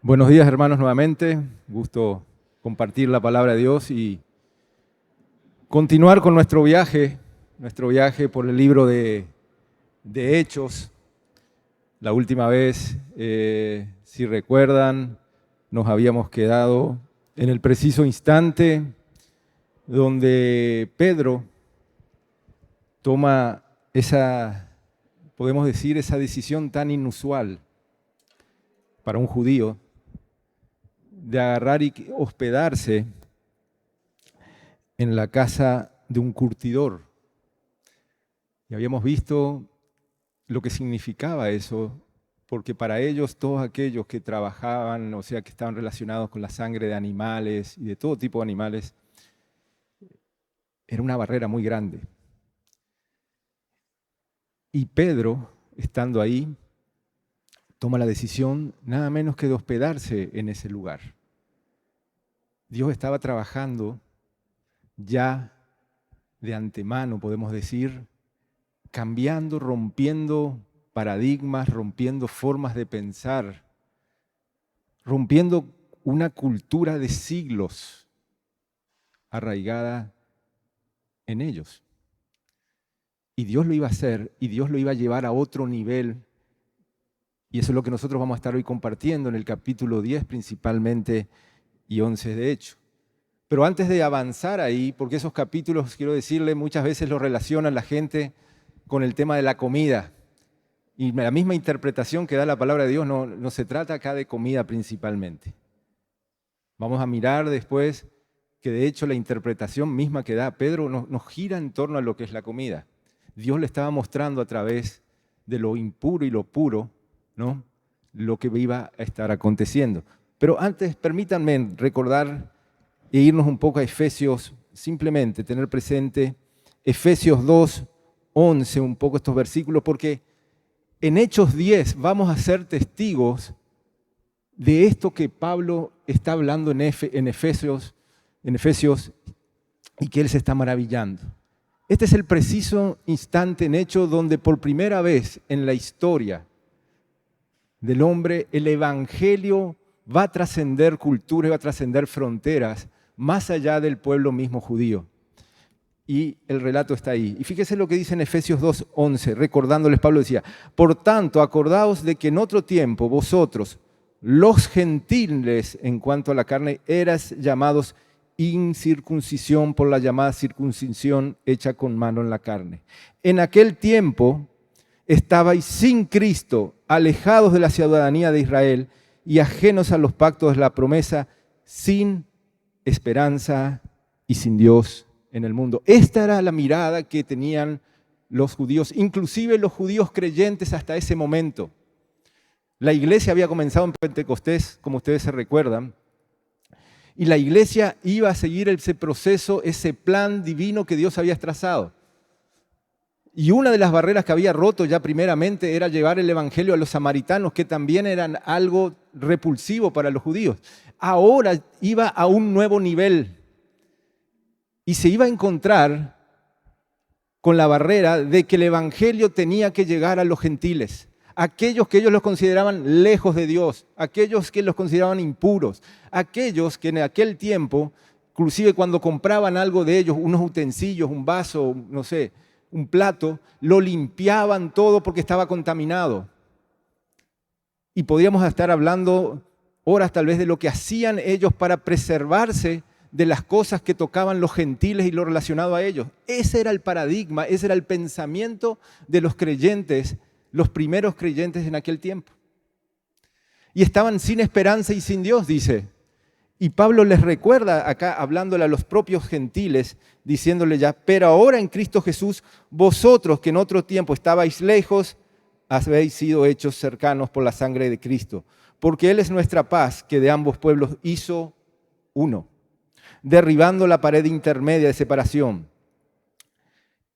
Buenos días, hermanos, nuevamente. Gusto compartir la palabra de Dios y continuar con nuestro viaje por el libro de Hechos. La última vez, si recuerdan, nos habíamos quedado en el preciso instante donde Pedro toma podemos decir, esa decisión tan inusual para un judío, de agarrar y hospedarse en la casa de un curtidor. Y habíamos visto lo que significaba eso, porque para ellos todos aquellos que trabajaban, o sea, que estaban relacionados con la sangre de animales y de todo tipo de animales, era una barrera muy grande. Y Pedro, estando ahí, toma la decisión nada menos que de hospedarse en ese lugar. Dios estaba trabajando ya de antemano, podemos decir, cambiando, rompiendo paradigmas, rompiendo formas de pensar, rompiendo una cultura de siglos arraigada en ellos. Y Dios lo iba a hacer, y Dios lo iba a llevar a otro nivel. Y eso es lo que nosotros vamos a estar hoy compartiendo en el capítulo 10 principalmente y 11 de Hechos. Pero antes de avanzar ahí, porque esos capítulos, quiero decirle, muchas veces los relaciona la gente con el tema de la comida. Y la misma interpretación que da la palabra de Dios no se trata acá de comida principalmente. Vamos a mirar después que de hecho la interpretación misma que da Pedro nos gira en torno a lo que es la comida. Dios le estaba mostrando a través de lo impuro y lo puro, ¿no?, lo que iba a estar aconteciendo. Pero antes, permítanme recordar e irnos un poco a Efesios, simplemente tener presente Efesios 2, 11, un poco estos versículos, porque en Hechos 10 vamos a ser testigos de esto que Pablo está hablando en Efesios, y que él se está maravillando. Este es el preciso instante en Hechos donde por primera vez en la historia del hombre el evangelio va a trascender culturas, va a trascender fronteras, más allá del pueblo mismo judío. Y el relato está ahí. Y fíjese lo que dice en Efesios 2:11, recordándoles, Pablo decía: por tanto, acordaos de que en otro tiempo vosotros, los gentiles en cuanto a la carne, eras llamados incircuncisión por la llamada circuncisión hecha con mano en la carne. En aquel tiempo estabais sin Cristo, alejados de la ciudadanía de Israel y ajenos a los pactos de la promesa, sin esperanza y sin Dios en el mundo. Esta era la mirada que tenían los judíos, inclusive los judíos creyentes hasta ese momento. La iglesia había comenzado en Pentecostés, como ustedes se recuerdan, y la iglesia iba a seguir ese proceso, ese plan divino que Dios había trazado. Y una de las barreras que había roto ya primeramente era llevar el evangelio a los samaritanos, que también eran algo repulsivo para los judíos. Ahora iba a un nuevo nivel y se iba a encontrar con la barrera de que el evangelio tenía que llegar a los gentiles, aquellos que ellos los consideraban lejos de Dios, aquellos que los consideraban impuros, aquellos que en aquel tiempo, inclusive cuando compraban algo de ellos, unos utensilios, un vaso, no sé, un plato, lo limpiaban todo porque estaba contaminado. Y podríamos estar hablando horas tal vez de lo que hacían ellos para preservarse de las cosas que tocaban los gentiles y lo relacionado a ellos. Ese era el paradigma, ese era el pensamiento de los creyentes, los primeros creyentes en aquel tiempo. Y estaban sin esperanza y sin Dios, dice. Y Pablo les recuerda acá, hablándole a los propios gentiles, diciéndole ya: pero ahora en Cristo Jesús, vosotros que en otro tiempo estabais lejos, habéis sido hechos cercanos por la sangre de Cristo. Porque Él es nuestra paz, que de ambos pueblos hizo uno, derribando la pared intermedia de separación.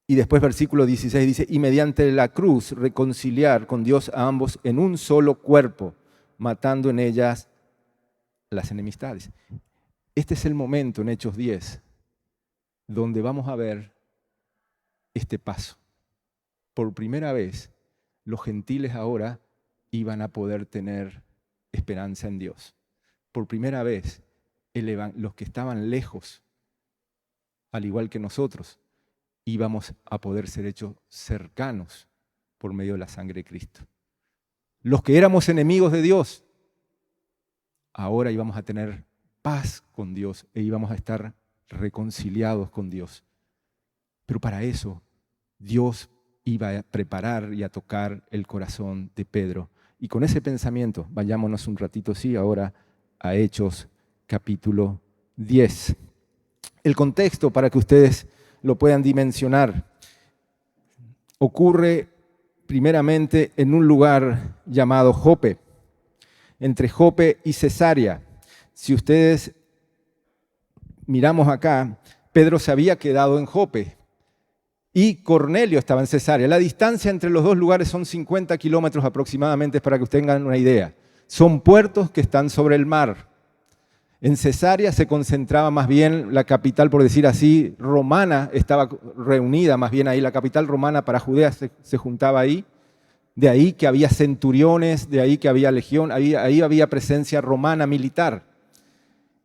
Y después versículo 16 dice: y mediante la cruz reconciliar con Dios a ambos en un solo cuerpo, matando en ellas las enemistades. Este es el momento en Hechos 10 donde vamos a ver este paso. Por primera vez, los gentiles ahora iban a poder tener esperanza en Dios. Por primera vez, los que estaban lejos, al igual que nosotros, íbamos a poder ser hechos cercanos por medio de la sangre de Cristo. Los que éramos enemigos de Dios, ahora íbamos a tener paz con Dios e íbamos a estar reconciliados con Dios. Pero para eso, Dios iba a preparar y a tocar el corazón de Pedro. Y con ese pensamiento, vayámonos un ratito, sí, ahora a Hechos capítulo 10. El contexto, para que ustedes lo puedan dimensionar, ocurre primeramente en un lugar llamado Jope, entre Jope y Cesarea. Si ustedes miramos acá, Pedro se había quedado en Jope y Cornelio estaba en Cesarea. La distancia entre los dos lugares son 50 kilómetros aproximadamente, para que ustedes tengan una idea. Son puertos que están sobre el mar. En Cesarea se concentraba más bien la capital, por decir así, romana, estaba reunida más bien ahí. La capital romana para Judea se juntaba ahí. De ahí que había centuriones, de ahí que había legión, ahí había presencia romana militar.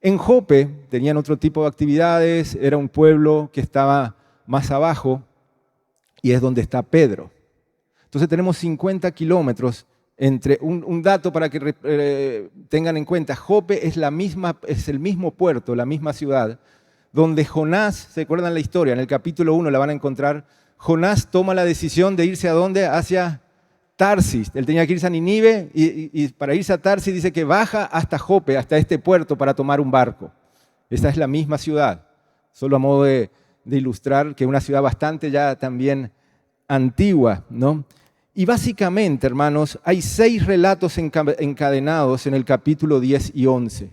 En Jope tenían otro tipo de actividades, era un pueblo que estaba más abajo y es donde está Pedro. Entonces tenemos 50 kilómetros entre, un dato para que tengan en cuenta, Jope es el mismo puerto, la misma ciudad, donde Jonás, ¿se acuerdan la historia? En el capítulo 1 la van a encontrar. Jonás toma la decisión de irse ¿a dónde? Hacia Tarsis. Él tenía que irse a Nínive y para irse a Tarsis dice que baja hasta Jope, hasta este puerto, para tomar un barco. Esa es la misma ciudad, solo a modo de ilustrar que es una ciudad bastante ya también antigua, ¿no? Y básicamente, hermanos, hay 6 relatos encadenados en el capítulo 10 y 11.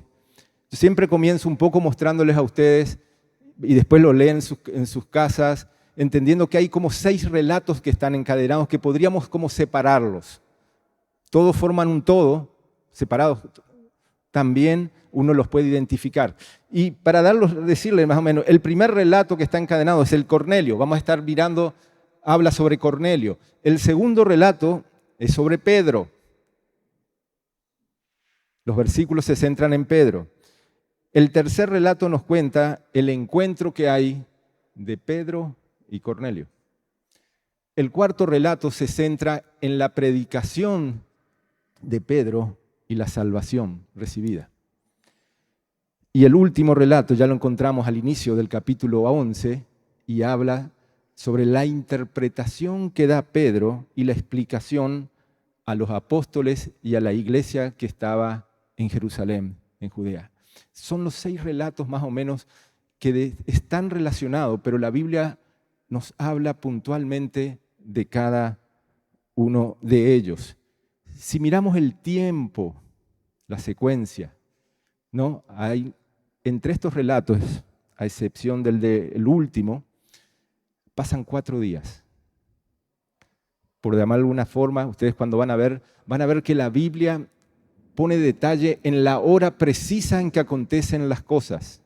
Yo siempre comienzo un poco mostrándoles a ustedes, y después lo leen en sus casas, entendiendo que hay como 6 relatos que están encadenados, que podríamos como separarlos. Todos forman un todo, separados también uno los puede identificar. Y para decirles más o menos, el primer relato que está encadenado es el Cornelio. Vamos a estar mirando, habla sobre Cornelio. El segundo relato es sobre Pedro. Los versículos se centran en Pedro. El tercer relato nos cuenta el encuentro que hay de Pedro y Cornelio. El cuarto relato se centra en la predicación de Pedro y la salvación recibida. Y el último relato ya lo encontramos al inicio del capítulo 11 y habla sobre la interpretación que da Pedro y la explicación a los apóstoles y a la iglesia que estaba en Jerusalén, en Judea. Son los 6 relatos más o menos que están relacionados, pero la Biblia nos habla puntualmente de cada uno de ellos. Si miramos el tiempo, la secuencia, ¿no? Hay, entre estos relatos, a excepción del último, pasan 4 días. Por llamar de alguna forma, ustedes cuando van a ver que la Biblia pone detalle en la hora precisa en que acontecen las cosas.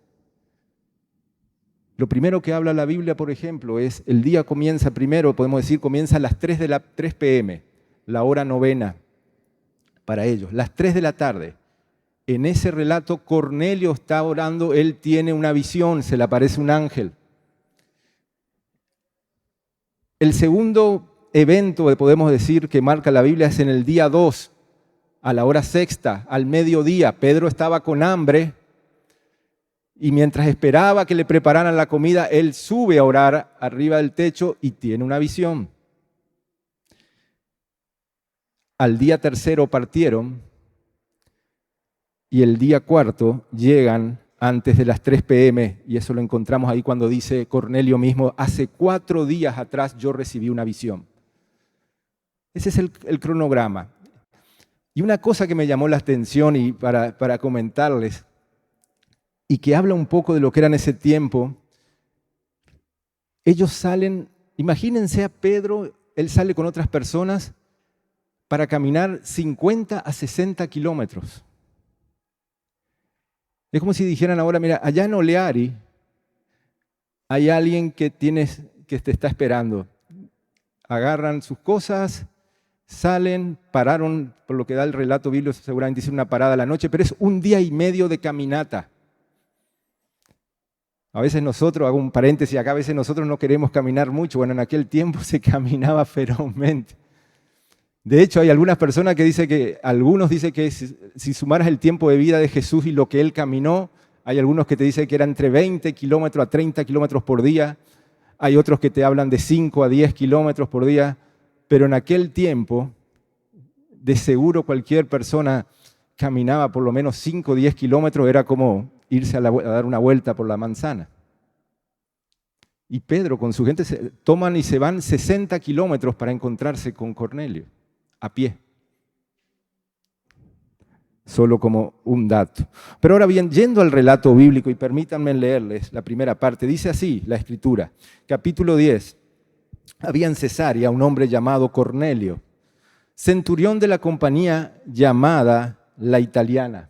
Lo primero que habla la Biblia, por ejemplo, es el día comienza primero, podemos decir, comienza a las 3 p.m., la hora novena para ellos, las 3 de la tarde. En ese relato Cornelio está orando, él tiene una visión, se le aparece un ángel. El segundo evento, podemos decir, que marca la Biblia es en el día 2, a la hora sexta, al mediodía. Pedro estaba con hambre y mientras esperaba que le prepararan la comida, él sube a orar arriba del techo y tiene una visión. Al día tercero partieron y el día cuarto llegan antes de las 3 p.m. y eso lo encontramos ahí cuando dice Cornelio mismo, hace 4 días atrás yo recibí una visión. Ese es el cronograma. Y una cosa que me llamó la atención y para comentarles, y que habla un poco de lo que era en ese tiempo, ellos salen, imagínense a Pedro, él sale con otras personas para caminar 50 a 60 kilómetros. Es como si dijeran ahora, mira, allá en Oleari hay alguien que te está esperando. Agarran sus cosas, Salen, pararon, por lo que da el relato bíblico, seguramente dice una parada a la noche, pero es un día y medio de caminata. A veces nosotros, hago un paréntesis acá, a veces nosotros no queremos caminar mucho. Bueno, en aquel tiempo se caminaba ferozmente. De hecho, hay algunas personas que dicen que, algunos dicen que si sumaras el tiempo de vida de Jesús y lo que Él caminó, hay algunos que te dicen que era entre 20 kilómetros a 30 kilómetros por día. Hay otros que te hablan de 5 a 10 kilómetros por día. Pero en aquel tiempo, de seguro cualquier persona caminaba por lo menos 5 o 10 kilómetros, era como irse a dar una vuelta por la manzana. Y Pedro con su gente toman y se van 60 kilómetros para encontrarse con Cornelio, a pie. Solo como un dato. Pero ahora bien, yendo al relato bíblico, y permítanme leerles la primera parte, dice así la Escritura, capítulo 10. Había en Cesarea un hombre llamado Cornelio, centurión de la compañía llamada la Italiana,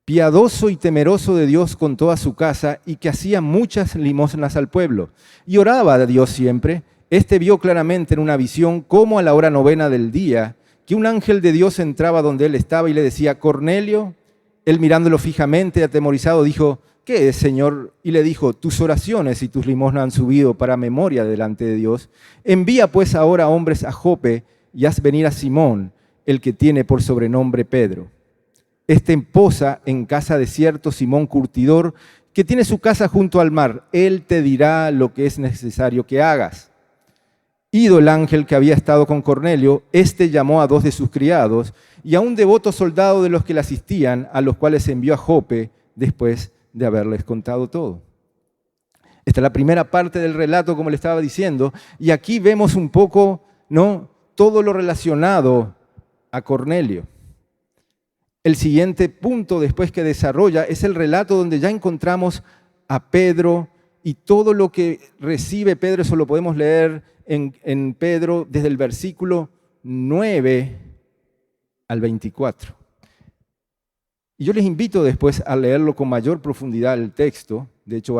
piadoso y temeroso de Dios con toda su casa y que hacía muchas limosnas al pueblo y oraba a Dios siempre. Este vio claramente en una visión cómo a la hora 9 del día que un ángel de Dios entraba donde él estaba y le decía, Cornelio. Él mirándolo fijamente, atemorizado, dijo, ¿qué es, Señor? Y le dijo, tus oraciones y tus limosnas han subido para memoria delante de Dios. Envía pues ahora hombres a Jope y haz venir a Simón, el que tiene por sobrenombre Pedro. Este posa en casa de cierto Simón curtidor, que tiene su casa junto al mar. Él te dirá lo que es necesario que hagas. Ido el ángel que había estado con Cornelio, éste llamó a 2 de sus criados y a un devoto soldado de los que le asistían, a los cuales envió a Jope después de haberles contado todo. Esta es la primera parte del relato, como le estaba diciendo, y aquí vemos un poco, ¿no?, todo lo relacionado a Cornelio. El siguiente punto después que desarrolla es el relato donde ya encontramos a Pedro y todo lo que recibe Pedro. Eso lo podemos leer en Pedro desde el versículo 9 al 24. Y yo les invito después a leerlo con mayor profundidad el texto. De hecho,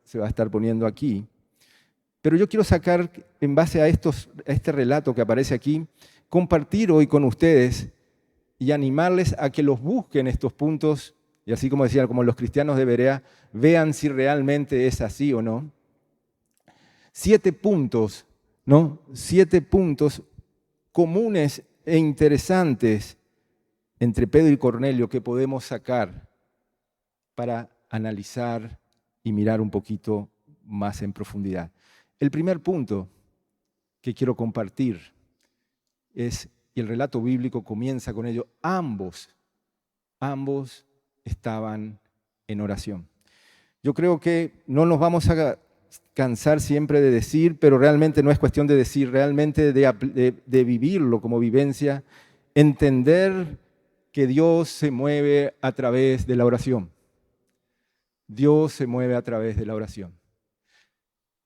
se va a estar poniendo aquí. Pero yo quiero sacar, en base a este relato que aparece aquí, compartir hoy con ustedes y animarles a que los busquen estos puntos, y así como decía, como los cristianos de Berea, vean si realmente es así o no. 7 puntos, ¿no? 7 puntos comunes e interesantes entre Pedro y Cornelio que podemos sacar para analizar y mirar un poquito más en profundidad. El primer punto que quiero compartir es, y el relato bíblico comienza con ello, ambos estaban en oración. Yo creo que no nos vamos a cansar siempre de decir, pero realmente no es cuestión de decir, realmente de vivirlo como vivencia, entender que Dios se mueve a través de la oración. Dios se mueve a través de la oración.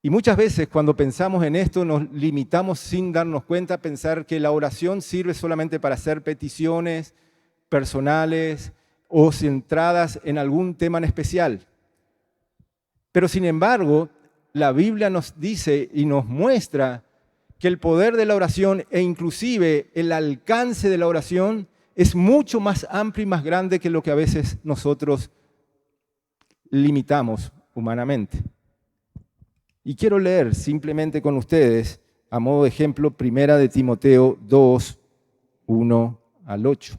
Y muchas veces cuando pensamos en esto nos limitamos sin darnos cuenta a pensar que la oración sirve solamente para hacer peticiones personales o centradas en algún tema en especial. Pero sin embargo, la Biblia nos dice y nos muestra que el poder de la oración e inclusive el alcance de la oración es mucho más amplio y más grande que lo que a veces nosotros limitamos humanamente. Y quiero leer simplemente con ustedes, a modo de ejemplo, 1 de Timoteo 2, 1 al 8.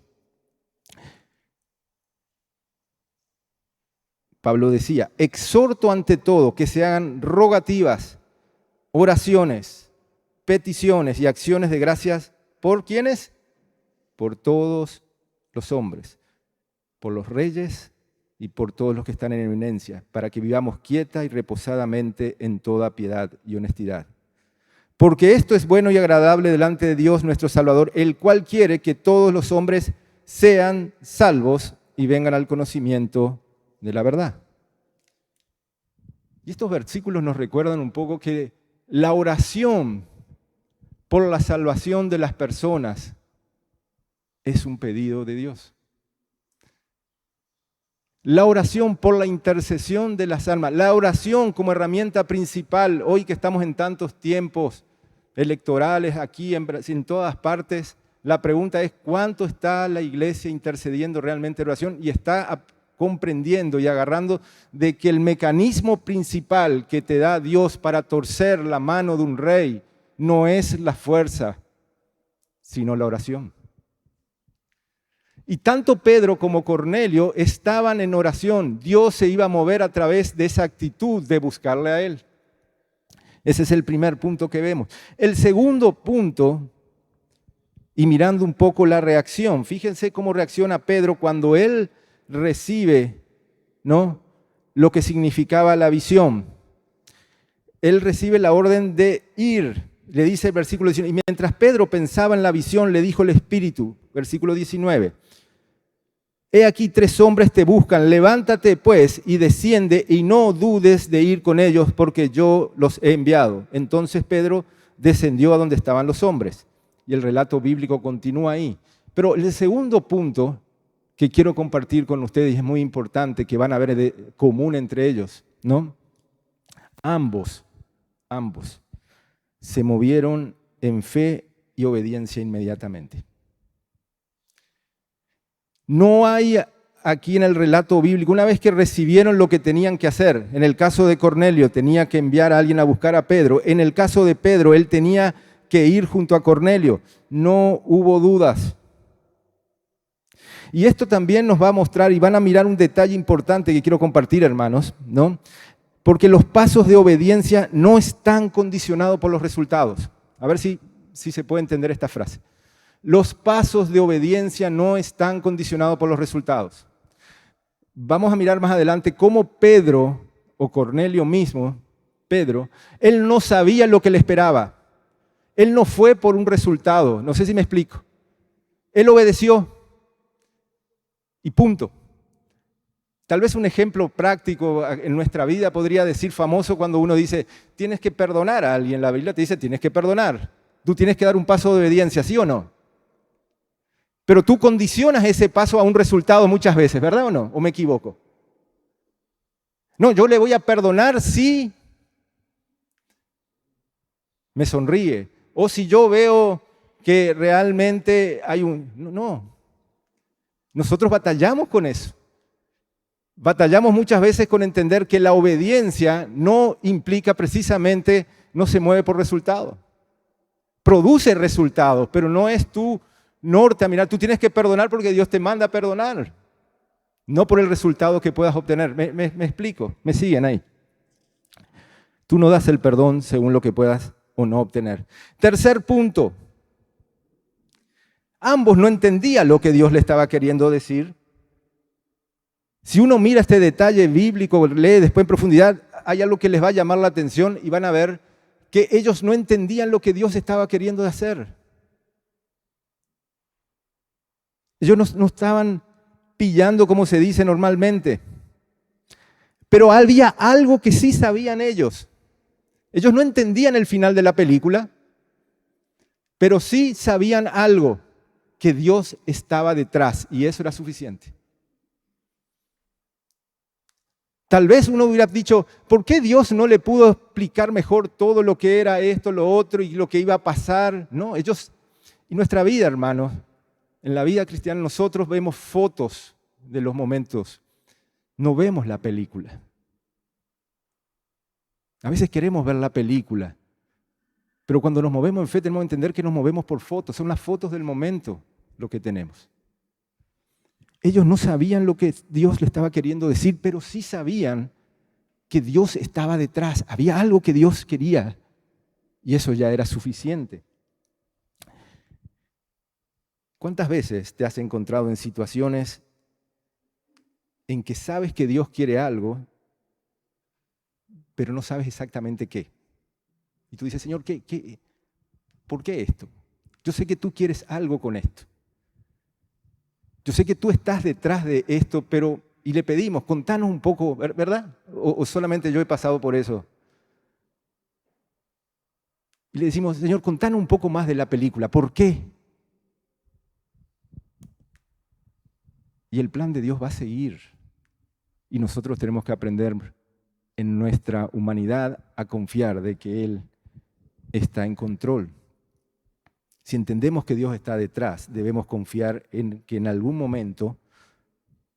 Pablo decía, exhorto ante todo que se hagan rogativas, oraciones, peticiones y acciones de gracias, ¿por quiénes? Por todos los hombres, por los reyes y por todos los que están en eminencia, para que vivamos quieta y reposadamente en toda piedad y honestidad. Porque esto es bueno y agradable delante de Dios nuestro Salvador, el cual quiere que todos los hombres sean salvos y vengan al conocimiento de la verdad. Y estos versículos nos recuerdan un poco que la oración por la salvación de las personas es un pedido de Dios. La oración por la intercesión de las almas, la oración como herramienta principal, hoy que estamos en tantos tiempos electorales, aquí en todas partes. La pregunta es, ¿cuánto está la iglesia intercediendo realmente en oración? Y está comprendiendo y agarrando de que el mecanismo principal que te da Dios para torcer la mano de un rey no es la fuerza, sino la oración. Y tanto Pedro como Cornelio estaban en oración. Dios se iba a mover a través de esa actitud de buscarle a Él. Ese es el primer punto que vemos. El segundo punto, y mirando un poco la reacción, fíjense cómo reacciona Pedro cuando él recibe, ¿no?, lo que significaba la visión. Él recibe la orden de ir. Le dice el versículo 19, y mientras Pedro pensaba en la visión, le dijo el Espíritu, versículo 19, he aquí 3 hombres te buscan, levántate pues y desciende y no dudes de ir con ellos porque yo los he enviado. Entonces Pedro descendió a donde estaban los hombres y el relato bíblico continúa ahí. Pero el segundo punto que quiero compartir con ustedes, y es muy importante, que van a ver de común entre ellos, ¿no? Ambos se movieron en fe y obediencia inmediatamente. No hay aquí en el relato bíblico, una vez que recibieron lo que tenían que hacer, en el caso de Cornelio tenía que enviar a alguien a buscar a Pedro, en el caso de Pedro él tenía que ir junto a Cornelio, no hubo dudas. Y esto también nos va a mostrar, y van a mirar un detalle importante que quiero compartir, hermanos, ¿no? Porque los pasos de obediencia no están condicionados por los resultados. A ver si se puede entender esta frase. Los pasos de obediencia no están condicionados por los resultados. Vamos a mirar más adelante cómo Pedro, o Cornelio mismo, Pedro, él no sabía lo que le esperaba. Él no fue por un resultado, no sé si me explico. Él obedeció y punto. Tal vez un ejemplo práctico en nuestra vida podría decir famoso cuando uno dice, tienes que perdonar a alguien. La Biblia te dice, tienes que perdonar. Tú tienes que dar un paso de obediencia, ¿sí o no? Pero tú condicionas ese paso a un resultado muchas veces, ¿verdad o no? ¿O me equivoco? No, yo le voy a perdonar si me sonríe. O si yo veo que realmente hay un... No. Nosotros batallamos con eso. Batallamos muchas veces con entender que la obediencia no implica precisamente, no se mueve por resultado. Produce resultados, pero no es tu norte a mirar. Tú tienes que perdonar porque Dios te manda a perdonar, no por el resultado que puedas obtener. ¿Me explico? ¿Me siguen ahí? Tú no das el perdón según lo que puedas o no obtener. Tercer punto. Ambos no entendían lo que Dios le estaba queriendo decir. Si uno mira este detalle bíblico, lee después en profundidad, hay algo que les va a llamar la atención y van a ver que ellos no entendían lo que Dios estaba queriendo hacer. Ellos no estaban pillando como se dice normalmente. Pero había algo que sí sabían ellos. Ellos no entendían el final de la película, pero sí sabían algo, que Dios estaba detrás y eso era suficiente. Tal vez uno hubiera dicho, ¿por qué Dios no le pudo explicar mejor todo lo que era esto, lo otro y lo que iba a pasar? No, ellos, y nuestra vida, hermanos, en la vida cristiana nosotros vemos fotos de los momentos, no vemos la película. A veces queremos ver la película, pero cuando nos movemos en fe tenemos que entender que nos movemos por fotos, son las fotos del momento lo que tenemos. Ellos no sabían lo que Dios le estaba queriendo decir, pero sí sabían que Dios estaba detrás. Había algo que Dios quería y eso ya era suficiente. ¿Cuántas veces te has encontrado en situaciones en que sabes que Dios quiere algo, pero no sabes exactamente qué? Y tú dices, Señor, ¿por qué esto? Yo sé que tú quieres algo con esto. Yo sé que tú estás detrás de esto, pero, y le pedimos, contanos un poco, ¿verdad? O solamente yo he pasado por eso. Y le decimos, Señor, contanos un poco más de la película, ¿por qué? Y el plan de Dios va a seguir. Y nosotros tenemos que aprender en nuestra humanidad a confiar de que Él está en control. Si entendemos que Dios está detrás, debemos confiar en que en algún momento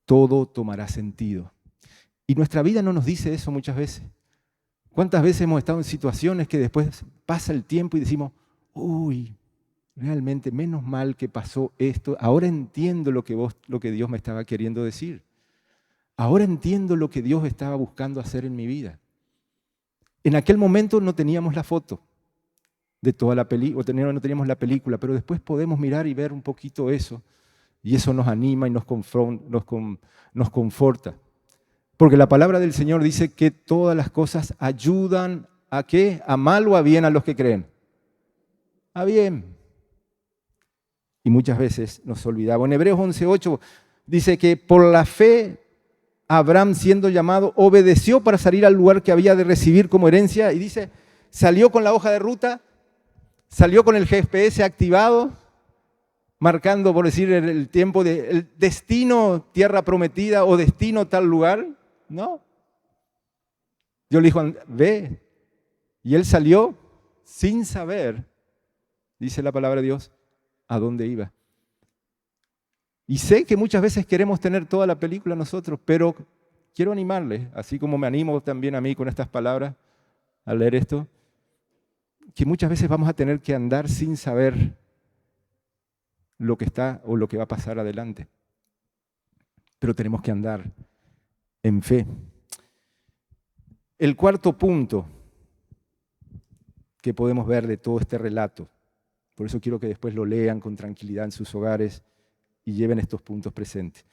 todo tomará sentido. Y nuestra vida no nos dice eso muchas veces. ¿Cuántas veces hemos estado en situaciones que después pasa el tiempo y decimos, uy, realmente menos mal que pasó esto, ahora entiendo lo que Dios me estaba queriendo decir. Ahora entiendo lo que Dios estaba buscando hacer en mi vida. En aquel momento no teníamos la foto de toda la película, no teníamos la película, pero después podemos mirar y ver un poquito eso, y eso nos anima y nos conforta. Porque la palabra del Señor dice que todas las cosas ayudan ¿a qué? ¿A mal o a bien a los que creen? A bien. Y muchas veces nos olvidamos. En Hebreos 11:8 dice que por la fe Abraham, siendo llamado, obedeció para salir al lugar que había de recibir como herencia, y dice, salió con la hoja de ruta, salió con el GPS activado, marcando, por decir, el tiempo, el destino, tierra prometida o destino tal lugar. No. Dios le dijo, ve. Y él salió sin saber, dice la palabra de Dios, a dónde iba. Y sé que muchas veces queremos tener toda la película nosotros, pero quiero animarles, así como me animo también a mí con estas palabras, al leer esto, que muchas veces vamos a tener que andar sin saber lo que está o lo que va a pasar adelante. Pero tenemos que andar en fe. El cuarto punto que podemos ver de todo este relato, por eso quiero que después lo lean con tranquilidad en sus hogares y lleven estos puntos presentes.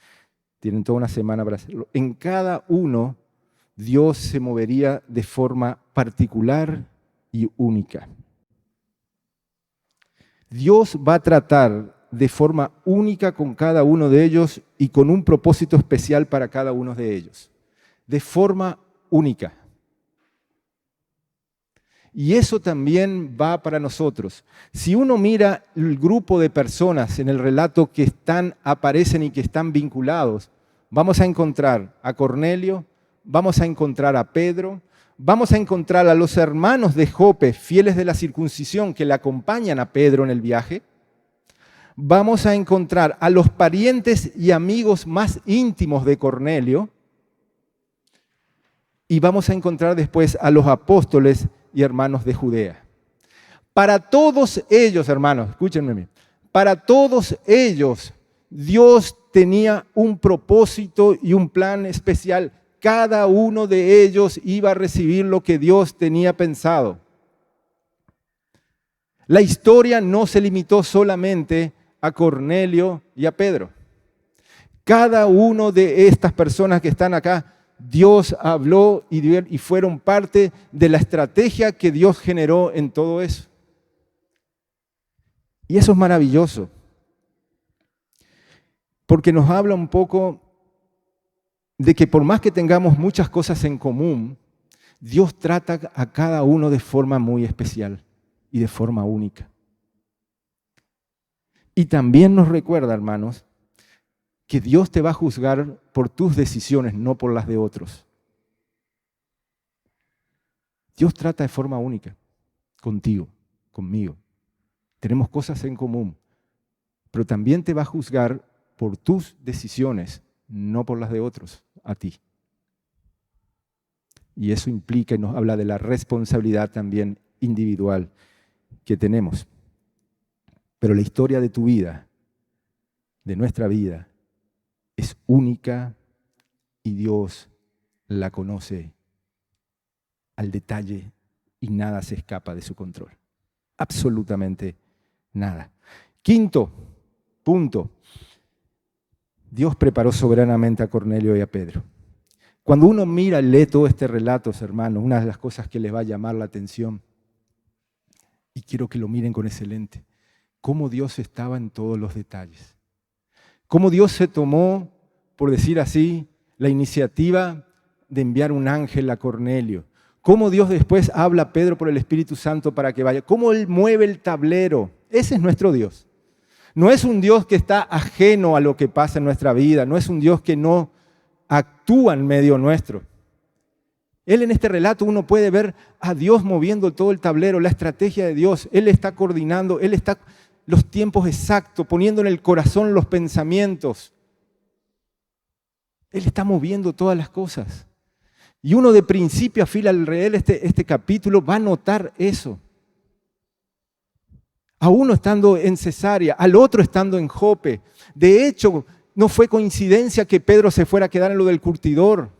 Tienen toda una semana para hacerlo. En cada uno, Dios se movería de forma particular y única. Dios va a tratar de forma única con cada uno de ellos y con un propósito especial para cada uno de ellos. De forma única. Y eso también va para nosotros. Si uno mira el grupo de personas en el relato que aparecen y que están vinculados, vamos a encontrar a Cornelio, vamos a encontrar a Pedro, vamos a encontrar a los hermanos de Jope, fieles de la circuncisión, que le acompañan a Pedro en el viaje. Vamos a encontrar a los parientes y amigos más íntimos de Cornelio. Y vamos a encontrar después a los apóstoles y hermanos de Judea. Para todos ellos, hermanos, escúchenme bien, para todos ellos Dios tenía un propósito y un plan especial. Cada uno de ellos iba a recibir lo que Dios tenía pensado. La historia no se limitó solamente a Cornelio y a Pedro. Cada uno de estas personas que están acá, Dios habló y fueron parte de la estrategia que Dios generó en todo eso. Y eso es maravilloso, porque nos habla un poco de que por más que tengamos muchas cosas en común, Dios trata a cada uno de forma muy especial y de forma única. Y también nos recuerda, hermanos, que Dios te va a juzgar por tus decisiones, no por las de otros. Dios trata de forma única, contigo, conmigo. Tenemos cosas en común, pero también te va a juzgar por tus decisiones, no por las de otros, a ti. Y eso implica y nos habla de la responsabilidad también individual que tenemos. Pero la historia de tu vida, de nuestra vida, es única y Dios la conoce al detalle y nada se escapa de su control. Absolutamente nada. Quinto punto. Dios preparó soberanamente a Cornelio y a Pedro. Cuando uno mira y lee todo este relato, hermanos, una de las cosas que les va a llamar la atención, y quiero que lo miren con ese lente, cómo Dios estaba en todos los detalles. Cómo Dios se tomó, por decir así, la iniciativa de enviar un ángel a Cornelio. Cómo Dios después habla a Pedro por el Espíritu Santo para que vaya. Cómo Él mueve el tablero. Ese es nuestro Dios. No es un Dios que está ajeno a lo que pasa en nuestra vida. No es un Dios que no actúa en medio nuestro. Él en este relato uno puede ver a Dios moviendo todo el tablero, la estrategia de Dios. Él está coordinando, Él está los tiempos exactos, poniendo en el corazón los pensamientos. Él está moviendo todas las cosas. Y uno de principio a fin al leer este capítulo va a notar eso. A uno estando en Cesarea, al otro estando en Jope. De hecho, no fue coincidencia que Pedro se fuera a quedar en lo del curtidor.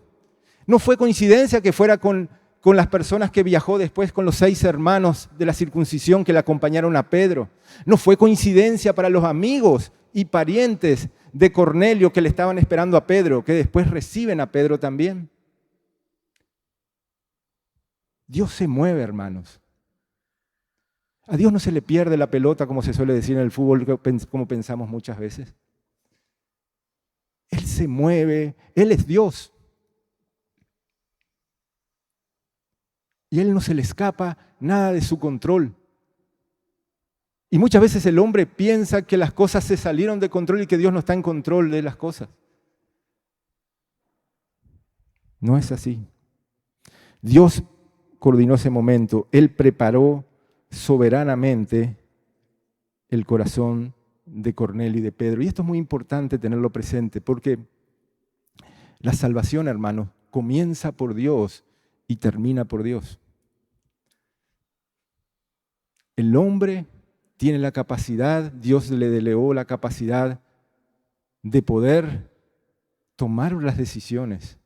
No fue coincidencia que fuera con las personas que viajó después, con los 6 hermanos de la circuncisión que le acompañaron a Pedro. No fue coincidencia para los amigos y parientes de Cornelio que le estaban esperando a Pedro, que después reciben a Pedro también. Dios se mueve, hermanos. A Dios no se le pierde la pelota, como se suele decir en el fútbol, como pensamos muchas veces. Él se mueve, Él es Dios. Y a Él no se le escapa nada de su control. Y muchas veces el hombre piensa que las cosas se salieron de control y que Dios no está en control de las cosas. No es así. Dios coordinó ese momento. Él preparó soberanamente el corazón de Cornelio y de Pedro. Y esto es muy importante tenerlo presente porque la salvación, hermanos, comienza por Dios y termina por Dios. El hombre tiene la capacidad, Dios le delegó la capacidad de poder tomar las decisiones.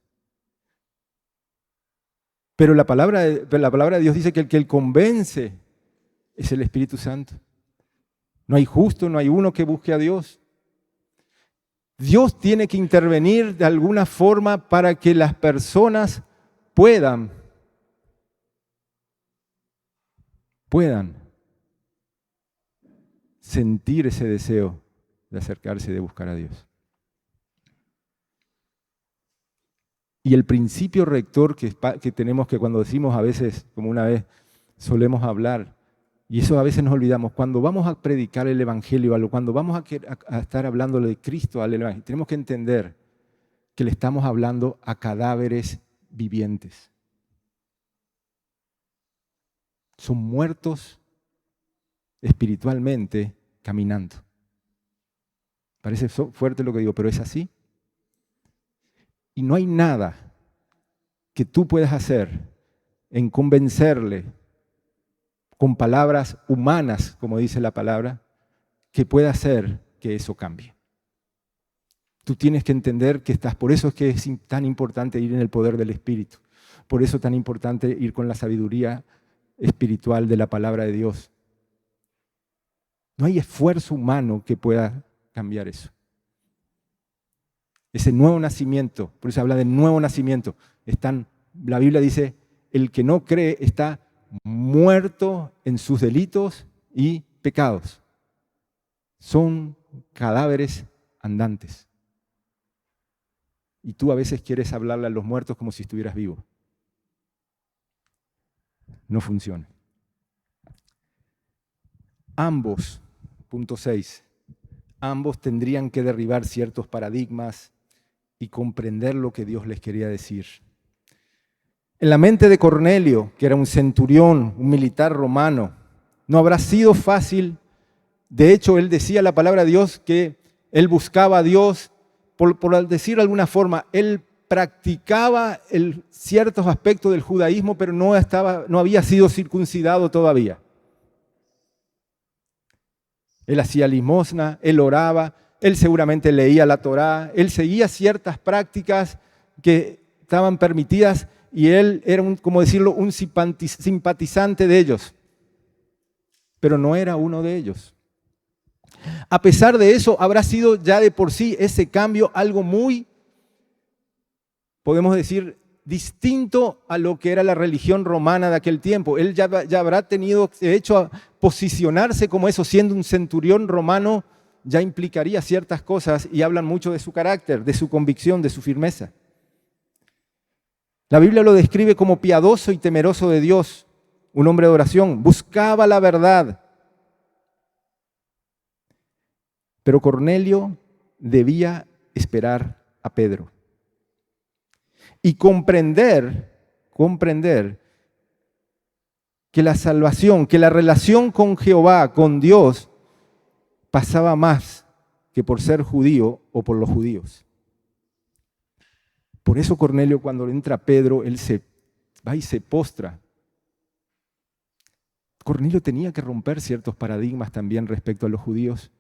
Pero la palabra de Dios dice que el que Él convence es el Espíritu Santo. No hay justo, no hay uno que busque a Dios. Dios tiene que intervenir de alguna forma para que las personas puedan sentir ese deseo de acercarse y de buscar a Dios. Y el principio rector que tenemos, que cuando decimos a veces, como una vez solemos hablar, y eso a veces nos olvidamos, cuando vamos a predicar el Evangelio, cuando vamos a estar hablándole de Cristo al Evangelio, tenemos que entender que le estamos hablando a cadáveres vivientes. Son muertos espiritualmente caminando. Parece fuerte lo que digo, pero es así. Y no hay nada que tú puedas hacer en convencerle con palabras humanas, como dice la palabra, que pueda hacer que eso cambie. Tú tienes que entender que por eso es que es tan importante ir en el poder del Espíritu. Por eso es tan importante ir con la sabiduría espiritual de la palabra de Dios. No hay esfuerzo humano que pueda cambiar eso. Ese nuevo nacimiento, por eso habla de nuevo nacimiento. La Biblia dice, el que no cree está muerto en sus delitos y pecados. Son cadáveres andantes. Y tú a veces quieres hablarle a los muertos como si estuvieras vivo. No funciona. Ambos, punto 6, ambos tendrían que derribar ciertos paradigmas y comprender lo que Dios les quería decir. En la mente de Cornelio, que era un centurión, un militar romano, no habrá sido fácil. De hecho, él decía la palabra de Dios que él buscaba a Dios, por decir de alguna forma, él practicaba ciertos aspectos del judaísmo, pero no había sido circuncidado todavía. Él hacía limosna, él oraba, él seguramente leía la Torá, él seguía ciertas prácticas que estaban permitidas y él era, como decirlo, un simpatizante de ellos, pero no era uno de ellos. A pesar de eso, habrá sido ya de por sí ese cambio algo muy, podemos decir, distinto a lo que era la religión romana de aquel tiempo. Él ya habrá tenido, de hecho, a posicionarse como eso, siendo un centurión romano, ya implicaría ciertas cosas y hablan mucho de su carácter, de su convicción, de su firmeza. La Biblia lo describe como piadoso y temeroso de Dios, un hombre de oración, buscaba la verdad. Pero Cornelio debía esperar a Pedro y comprender comprender que la salvación, que la relación con Jehová, con Dios, pasaba más que por ser judío o por los judíos. Por eso Cornelio, cuando entra Pedro, él se va y se postra. Cornelio tenía que romper ciertos paradigmas también respecto a los judíos,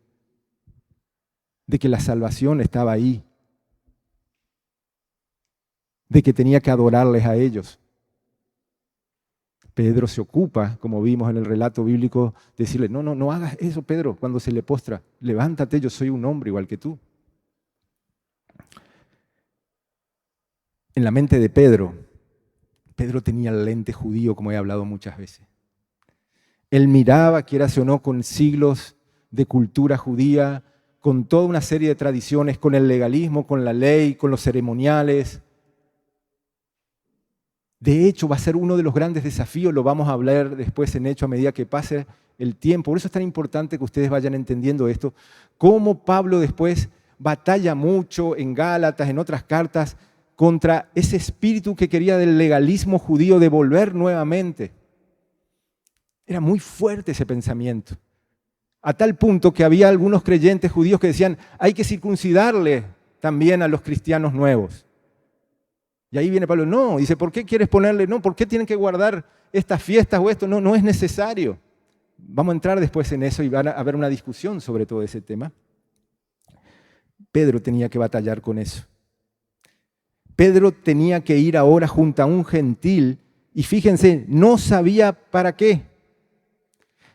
de que la salvación estaba ahí, de que tenía que adorarles a ellos. Pedro se ocupa, como vimos en el relato bíblico, de decirle, no hagas eso, Pedro, cuando se le postra, levántate, yo soy un hombre igual que tú. En la mente de Pedro tenía el lente judío, como he hablado muchas veces. Él miraba, quieras o no, con siglos de cultura judía, con toda una serie de tradiciones, con el legalismo, con la ley, con los ceremoniales. De hecho, va a ser uno de los grandes desafíos, lo vamos a hablar después en Hechos a medida que pase el tiempo. Por eso es tan importante que ustedes vayan entendiendo esto, cómo Pablo después batalla mucho en Gálatas, en otras cartas, contra ese espíritu que quería del legalismo judío de volver nuevamente. Era muy fuerte ese pensamiento, a tal punto que había algunos creyentes judíos que decían, hay que circuncidarle también a los cristianos nuevos. Y ahí viene Pablo, no, dice, ¿por qué quieres ponerle? No, ¿por qué tienen que guardar estas fiestas o esto? No es necesario. Vamos a entrar después en eso y van a haber una discusión sobre todo ese tema. Pedro tenía que batallar con eso. Pedro tenía que ir ahora junto a un gentil y fíjense, no sabía para qué.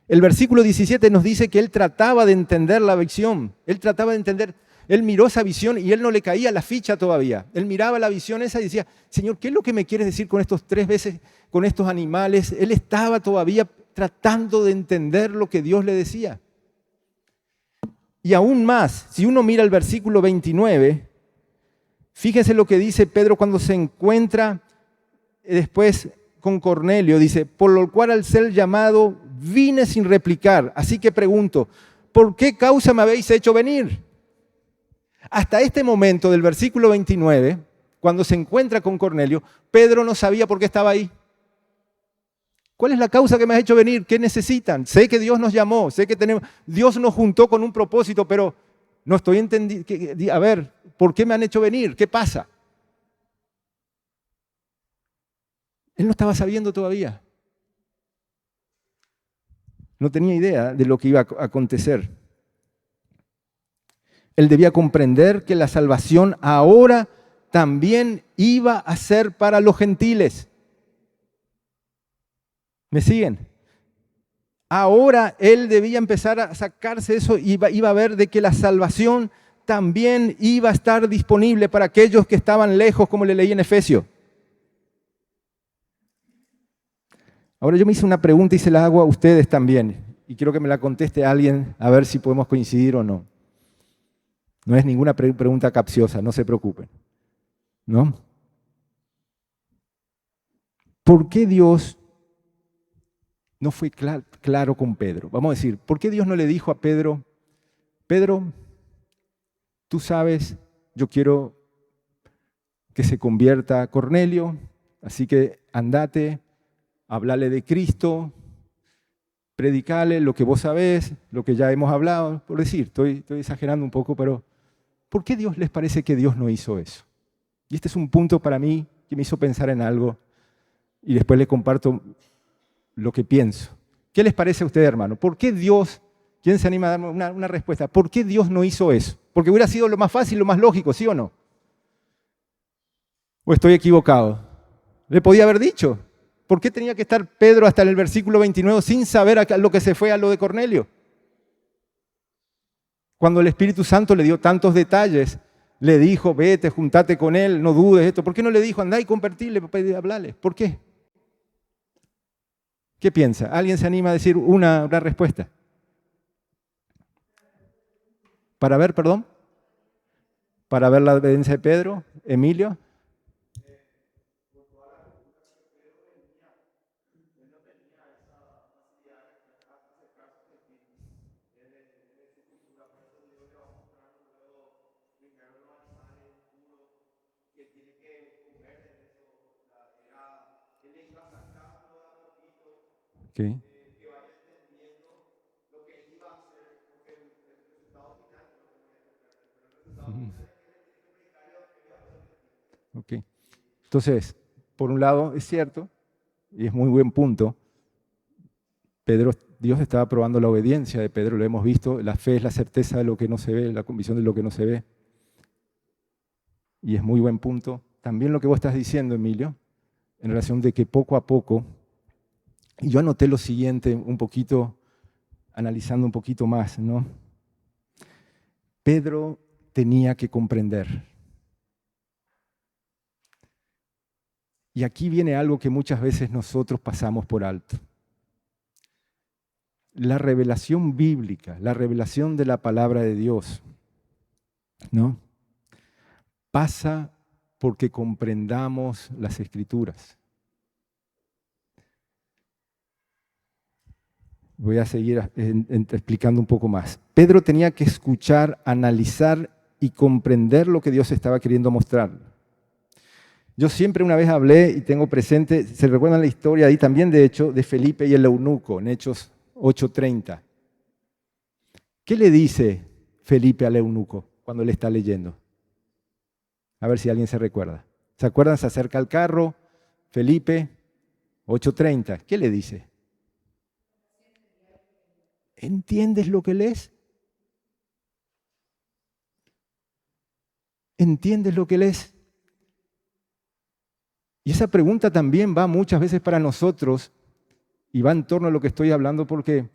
El versículo 17 nos dice que él trataba de entender la visión, él miró esa visión y él no le caía la ficha todavía. Él miraba la visión esa y decía, Señor, ¿qué es lo que me quieres decir con estos 3 veces, con estos animales? Él estaba todavía tratando de entender lo que Dios le decía. Y aún más, si uno mira el versículo 29, fíjense lo que dice Pedro cuando se encuentra después con Cornelio. Dice, por lo cual al ser llamado vine sin replicar. Así que pregunto, ¿por qué causa me habéis hecho venir? Hasta este momento del versículo 29, cuando se encuentra con Cornelio, Pedro no sabía por qué estaba ahí. ¿Cuál es la causa que me has hecho venir? ¿Qué necesitan? Sé que Dios nos llamó, sé que Dios nos juntó con un propósito, pero no estoy entendiendo. A ver, ¿por qué me han hecho venir? ¿Qué pasa? Él no estaba sabiendo todavía. No tenía idea de lo que iba a acontecer. Él debía comprender que la salvación ahora también iba a ser para los gentiles. ¿Me siguen? Ahora él debía empezar a sacarse eso y iba a ver de que la salvación también iba a estar disponible para aquellos que estaban lejos, como le leí en Efesios. Ahora yo me hice una pregunta y se la hago a ustedes también. Y quiero que me la conteste alguien a ver si podemos coincidir o no. No es ninguna pregunta capciosa, no se preocupen. ¿No? ¿Por qué Dios no fue claro con Pedro? Vamos a decir, ¿por qué Dios no le dijo a Pedro, Pedro, tú sabes, yo quiero que se convierta Cornelio, así que andate, hablale de Cristo, predicale lo que vos sabés, lo que ya hemos hablado, por decir, estoy exagerando un poco, pero ¿por qué Dios les parece que Dios no hizo eso? Y este es un punto para mí que me hizo pensar en algo y después le comparto lo que pienso. ¿Qué les parece a ustedes, hermano? ¿Por qué Dios, quién se anima a darme una respuesta? ¿Por qué Dios no hizo eso? Porque hubiera sido lo más fácil, lo más lógico, ¿sí o no? ¿O estoy equivocado? Le podía haber dicho. ¿Por qué tenía que estar Pedro hasta el versículo 29 sin saber a lo que se fue a lo de Cornelio? Cuando el Espíritu Santo le dio tantos detalles, le dijo, vete, juntate con él, no dudes esto. ¿Por qué no le dijo, andá y convertirle, hablale? ¿Por qué? ¿Qué piensa? ¿Alguien se anima a decir una respuesta? Para ver, perdón. Para ver la obediencia de Pedro, Emilio. Ok. Ok. Entonces, por un lado, es cierto, y es muy buen punto, Dios estaba probando la obediencia de Pedro, lo hemos visto, la fe es la certeza de lo que no se ve, la convicción de lo que no se ve. Y es muy buen punto. También lo que vos estás diciendo, Emilio, en relación de que poco a poco, y yo anoté lo siguiente un poquito, analizando un poquito más, ¿no? Pedro tenía que comprender. Y aquí viene algo que muchas veces nosotros pasamos por alto. La revelación bíblica, la revelación de la palabra de Dios, ¿no? Pasa porque comprendamos las Escrituras. Voy a seguir explicando un poco más. Pedro tenía que escuchar, analizar y comprender lo que Dios estaba queriendo mostrar. Yo siempre una vez hablé y tengo presente, se recuerdan la historia ahí también, de hecho, de Felipe y el eunuco, en Hechos 8:30. ¿Qué le dice Felipe al eunuco cuando le está leyendo? A ver si alguien se recuerda. ¿Se acuerdan? Se acerca al carro, Felipe, 8:30. ¿Qué le dice? ¿Entiendes lo que lees? ¿Entiendes lo que lees? Y esa pregunta también va muchas veces para nosotros y va en torno a lo que estoy hablando porque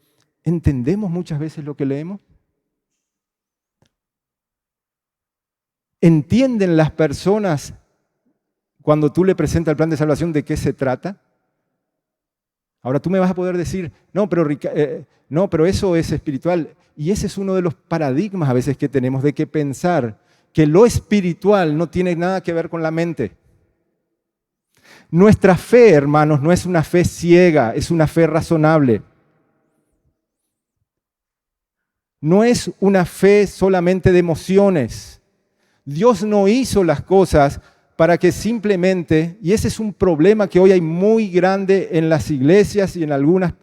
¿entendemos muchas veces lo que leemos? ¿Entienden las personas cuando tú le presentas el plan de salvación de qué se trata? Ahora tú me vas a poder decir, no, pero eso es espiritual. Y ese es uno de los paradigmas a veces que tenemos de que pensar que lo espiritual no tiene nada que ver con la mente. Nuestra fe, hermanos, no es una fe ciega, es una fe razonable. No es una fe solamente de emociones. Dios no hizo las cosas para que simplemente, y ese es un problema que hoy hay muy grande en las iglesias y en algunos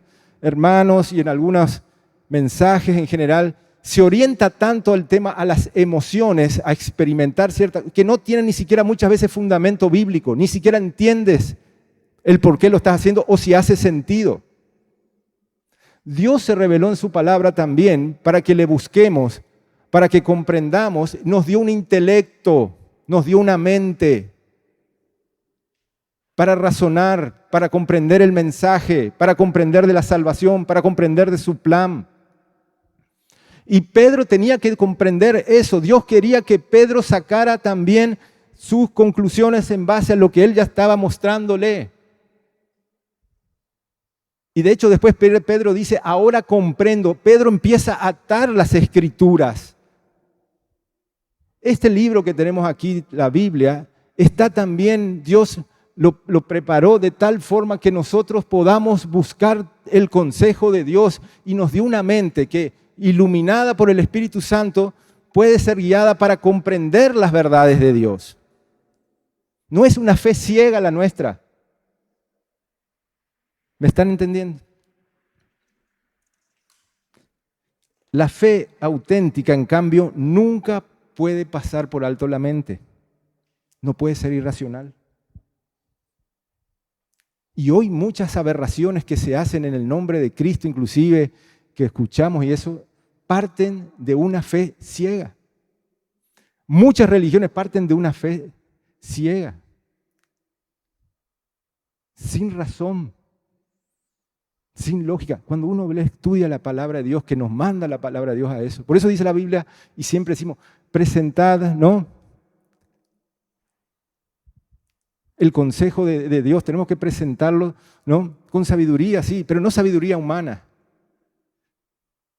hermanos y en algunos mensajes en general, se orienta tanto el tema a las emociones, a experimentar ciertas, que no tienen ni siquiera muchas veces fundamento bíblico, ni siquiera entiendes el por qué lo estás haciendo o si hace sentido. Dios se reveló en su palabra también para que le busquemos, para que comprendamos, nos dio un intelecto, nos dio una mente para razonar, para comprender el mensaje, para comprender de la salvación, para comprender de su plan. Y Pedro tenía que comprender eso. Dios quería que Pedro sacara también sus conclusiones en base a lo que él ya estaba mostrándole. Y de hecho después Pedro dice, ahora comprendo. Pedro empieza a atar las escrituras. Este libro que tenemos aquí, la Biblia, está también, Dios lo preparó de tal forma que nosotros podamos buscar el consejo de Dios y nos dio una mente que, iluminada por el Espíritu Santo, puede ser guiada para comprender las verdades de Dios. No es una fe ciega la nuestra. ¿Me están entendiendo? La fe auténtica, en cambio, nunca puede pasar por alto la mente. No puede ser irracional. Y hoy muchas aberraciones que se hacen en el nombre de Cristo, inclusive, que escuchamos y eso, parten de una fe ciega. Muchas religiones parten de una fe ciega, sin razón, sin lógica. Cuando uno estudia la palabra de Dios, que nos manda la palabra de Dios a eso. Por eso dice la Biblia, y siempre decimos, presentad, ¿no? El consejo de Dios, tenemos que presentarlo, ¿no? Con sabiduría, sí, pero no sabiduría humana,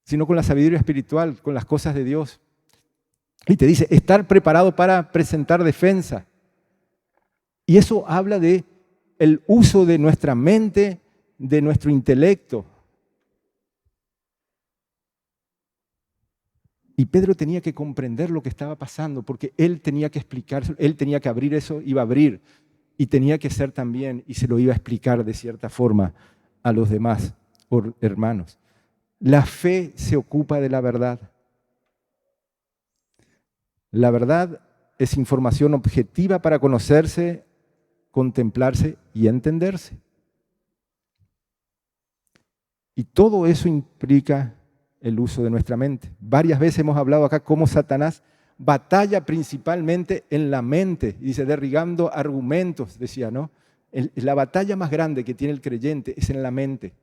sino con la sabiduría espiritual, con las cosas de Dios. Y te dice, estar preparado para presentar defensa. Y eso habla de el uso de nuestra mente, de nuestro intelecto. Y Pedro tenía que comprender lo que estaba pasando, porque él tenía que explicar, él tenía que abrir eso, iba a abrir, y tenía que ser también, y se lo iba a explicar de cierta forma a los demás. hermanos. La fe se ocupa de la verdad. La verdad es información objetiva para conocerse, contemplarse y entenderse. Y todo eso implica el uso de nuestra mente. Varias veces hemos hablado acá cómo Satanás batalla principalmente en la mente, dice, derribando argumentos, decía, ¿no? La batalla más grande que tiene el creyente es en la mente.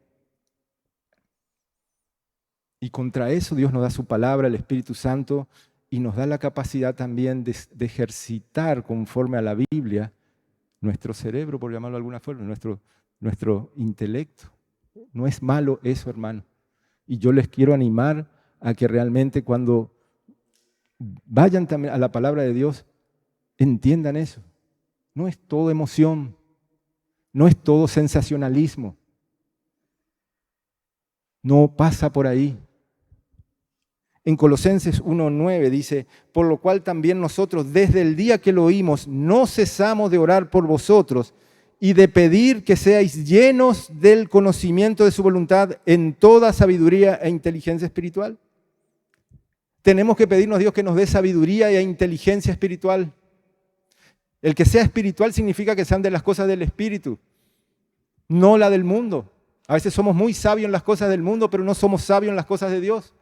Y contra eso Dios nos da su palabra, el Espíritu Santo, y nos da la capacidad también de ejercitar conforme a la Biblia nuestro cerebro, por llamarlo de alguna forma, nuestro intelecto. No es malo eso, hermano. Y yo les quiero animar a que realmente cuando vayan también a la palabra de Dios, entiendan eso. No es todo emoción, no es todo sensacionalismo. No pasa por ahí. En Colosenses 1:9 dice, por lo cual también nosotros desde el día que lo oímos no cesamos de orar por vosotros y de pedir que seáis llenos del conocimiento de su voluntad en toda sabiduría e inteligencia espiritual. Tenemos que pedirnos a Dios que nos dé sabiduría e inteligencia espiritual. El que sea espiritual significa que sean de las cosas del Espíritu, no la del mundo. A veces somos muy sabios en las cosas del mundo, pero no somos sabios en las cosas de Dios.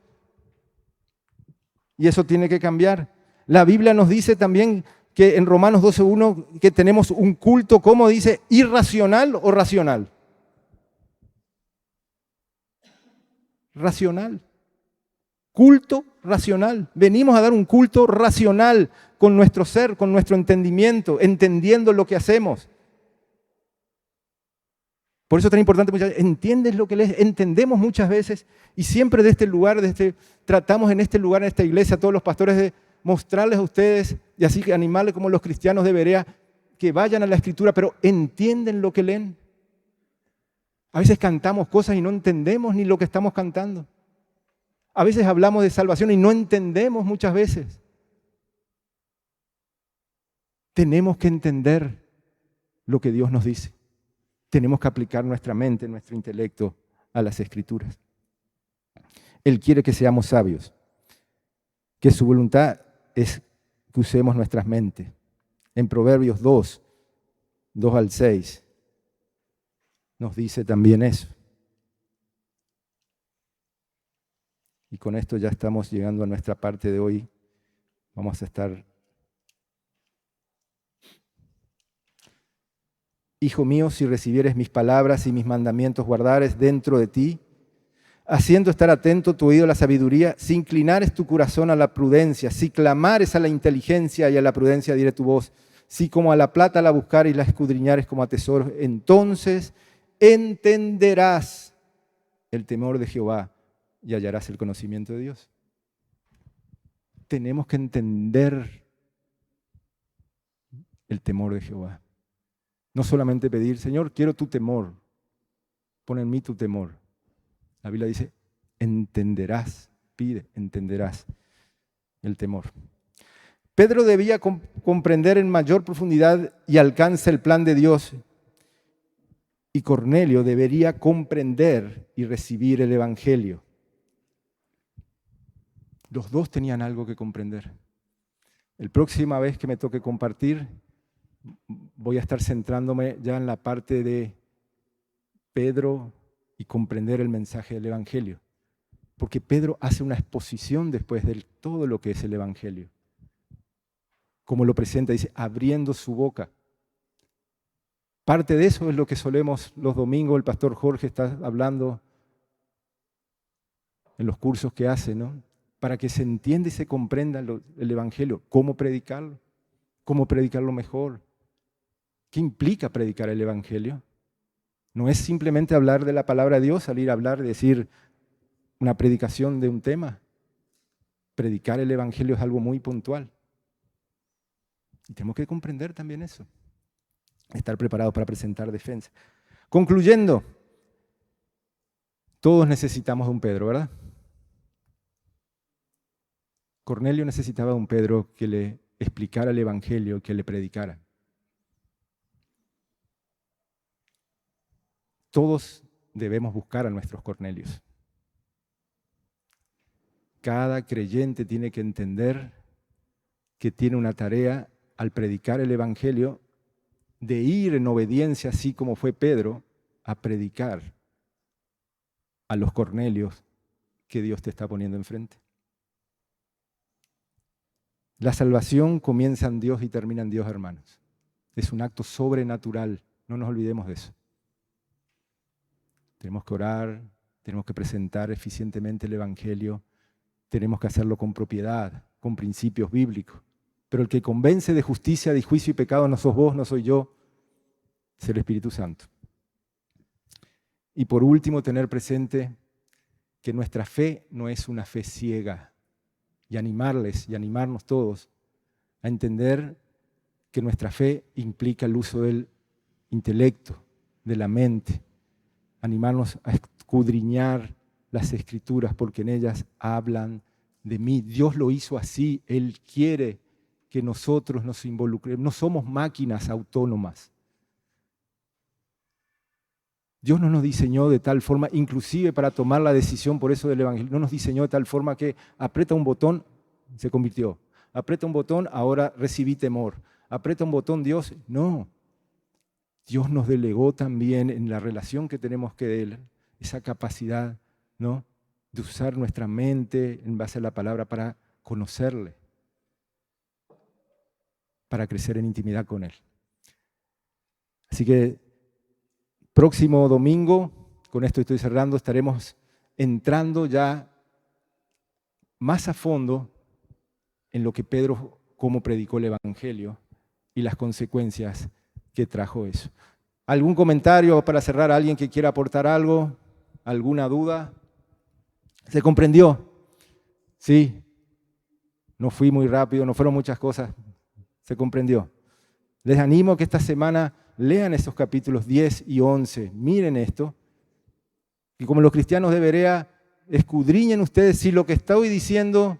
Y eso tiene que cambiar. La Biblia nos dice también que en Romanos 12:1 que tenemos un culto, ¿cómo dice? ¿Irracional o racional? Racional. Culto racional. Venimos a dar un culto racional con nuestro ser, con nuestro entendimiento, entendiendo lo que hacemos. Por eso es tan importante, ¿entiendes lo que lees? Entendemos muchas veces y siempre de este lugar, tratamos en este lugar, en esta iglesia, a todos los pastores de mostrarles a ustedes y así que animarles como los cristianos de Berea, que vayan a la Escritura, pero ¿entienden lo que leen? A veces cantamos cosas y no entendemos ni lo que estamos cantando. A veces hablamos de salvación y no entendemos muchas veces. Tenemos que entender lo que Dios nos dice. Tenemos que aplicar nuestra mente, nuestro intelecto a las Escrituras. Él quiere que seamos sabios, que su voluntad es que usemos nuestras mentes. En Proverbios 2:2-6, nos dice también eso. Y con esto ya estamos llegando a nuestra parte de hoy. Vamos a estar... Hijo mío, si recibieres mis palabras y mis mandamientos guardares dentro de ti, haciendo estar atento tu oído a la sabiduría, si inclinares tu corazón a la prudencia, si clamares a la inteligencia y a la prudencia diré tu voz, si como a la plata la buscares y la escudriñares como a tesoros, entonces entenderás el temor de Jehová y hallarás el conocimiento de Dios. Tenemos que entender el temor de Jehová. No solamente pedir, Señor, quiero tu temor, pon en mí tu temor. La Biblia dice, entenderás, pide, entenderás el temor. Pedro debía comprender en mayor profundidad y alcance el plan de Dios, y Cornelio debería comprender y recibir el Evangelio. Los dos tenían algo que comprender. La próxima vez que me toque compartir, voy a estar centrándome ya en la parte de Pedro y comprender el mensaje del Evangelio. Porque Pedro hace una exposición después de todo lo que es el Evangelio. Como lo presenta, dice, abriendo su boca. Parte de eso es lo que solemos los domingos, el pastor Jorge está hablando en los cursos que hace, ¿no? Para que se entienda y se comprenda el Evangelio, cómo predicarlo mejor. ¿Qué implica predicar el Evangelio? No es simplemente hablar de la palabra de Dios, salir a hablar, decir una predicación de un tema. Predicar el Evangelio es algo muy puntual. Y tenemos que comprender también eso. Estar preparados para presentar defensa. Concluyendo, todos necesitamos de un Pedro, ¿verdad? Cornelio necesitaba de un Pedro que le explicara el Evangelio, que le predicara. Todos debemos buscar a nuestros Cornelios. Cada creyente tiene que entender que tiene una tarea al predicar el Evangelio de ir en obediencia, así como fue Pedro, a predicar a los Cornelios que Dios te está poniendo enfrente. La salvación comienza en Dios y termina en Dios, hermanos. Es un acto sobrenatural, no nos olvidemos de eso. Tenemos que orar, tenemos que presentar eficientemente el Evangelio, tenemos que hacerlo con propiedad, con principios bíblicos. Pero el que convence de justicia, de juicio y pecado no sos vos, no soy yo, es el Espíritu Santo. Y por último, tener presente que nuestra fe no es una fe ciega, y animarles y animarnos todos a entender que nuestra fe implica el uso del intelecto, de la mente, animarnos a escudriñar las Escrituras porque en ellas hablan de mí. Dios lo hizo así, Él quiere que nosotros nos involucremos, no somos máquinas autónomas. Dios no nos diseñó de tal forma, inclusive para tomar la decisión por eso del Evangelio, no nos diseñó de tal forma que aprieta un botón, se convirtió. Aprieta un botón, ahora recibí temor. Aprieta un botón, Dios, no. Dios nos delegó también en la relación que tenemos con Él, esa capacidad, ¿no?, de usar nuestra mente en base a la palabra para conocerle, para crecer en intimidad con Él. Así que próximo domingo, con esto estoy cerrando, estaremos entrando ya más a fondo en lo que Pedro, cómo predicó el Evangelio y las consecuencias que trajo eso. ¿Algún comentario para cerrar? ¿Alguien que quiera aportar algo? ¿Alguna duda? ¿Se comprendió? Sí. No fui muy rápido, no fueron muchas cosas. ¿Se comprendió? Les animo que esta semana lean esos capítulos 10 y 11. Miren esto. Y como los cristianos de Berea, escudriñen ustedes si lo que estoy diciendo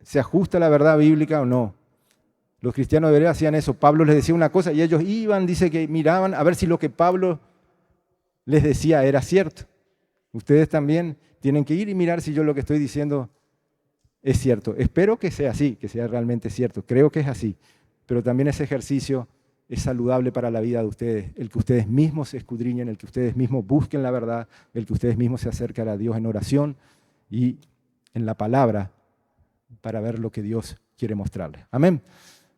se ajusta a la verdad bíblica o no. Los cristianos de Berea hacían eso. Pablo les decía una cosa y ellos iban, dice que miraban a ver si lo que Pablo les decía era cierto. Ustedes también tienen que ir y mirar si yo lo que estoy diciendo es cierto. Espero que sea así, que sea realmente cierto. Creo que es así. Pero también ese ejercicio es saludable para la vida de ustedes. El que ustedes mismos se escudriñen, el que ustedes mismos busquen la verdad, el que ustedes mismos se acerquen a Dios en oración y en la palabra para ver lo que Dios quiere mostrarles. Amén.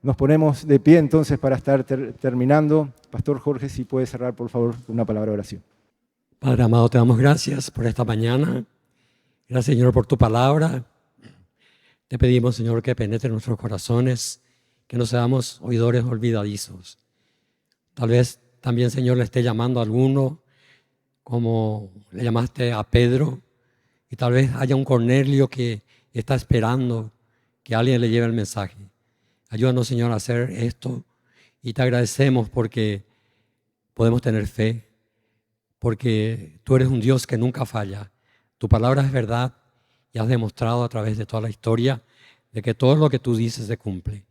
Nos ponemos de pie entonces para estar terminando. Pastor Jorge, si puede cerrar por favor con una palabra de oración. Padre amado, te damos gracias por esta mañana. Gracias, Señor, por tu palabra. Te pedimos, Señor, que penetre en nuestros corazones, que no seamos oidores olvidadizos. Tal vez también, Señor, le esté llamando a alguno, como le llamaste a Pedro, y tal vez haya un Cornelio que está esperando que alguien le lleve el mensaje. Ayúdanos, Señor, a hacer esto y te agradecemos porque podemos tener fe, porque tú eres un Dios que nunca falla. Tu palabra es verdad y has demostrado a través de toda la historia de que todo lo que tú dices se cumple.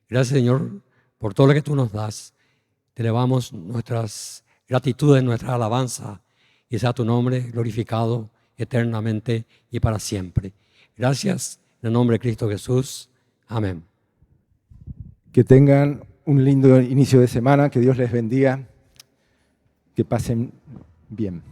Gracias, Señor, por todo lo que tú nos das. Te elevamos nuestras gratitudes, nuestra alabanza y sea tu nombre glorificado eternamente y para siempre. Gracias en el nombre de Cristo Jesús. Amén. Que tengan un lindo inicio de semana, que Dios les bendiga, que pasen bien.